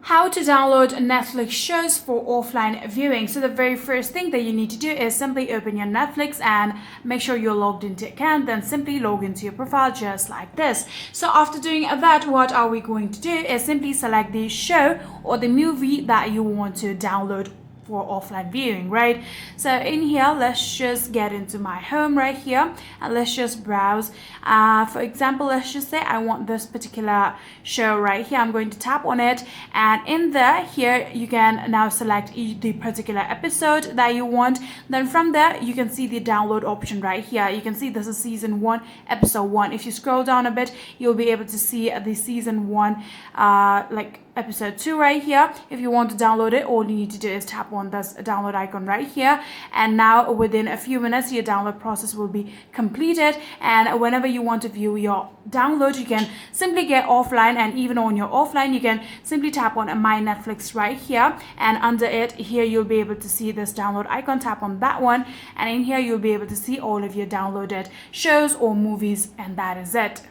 How to download Netflix shows for offline viewing. So the very first thing that you need to do is simply open your Netflix and make sure you're logged into account, then simply log into your profile just like this. So after doing that, what are we going to do is simply select the show or the movie that you want to download for offline viewing, right? So in here, let's just get into my home right here and let's just browse. For example, let's just say I want this particular show right here. I'm going to tap on it, and in there here you can now select the particular episode that you want. Then from there you can see the download option right here. You can see this is season 1 episode 1. If you scroll down a bit, you'll be able to see the season 1 like episode 2 right here. If you want to download it, all you need to do is tap on this download icon right here, and now within a few minutes your download process will be completed. And whenever you want to view your download, you can simply get offline, and even on your offline you can simply tap on my Netflix right here, and under it here you'll be able to see this download icon. Tap on that one, and in here you'll be able to see all of your downloaded shows or movies, and that is it.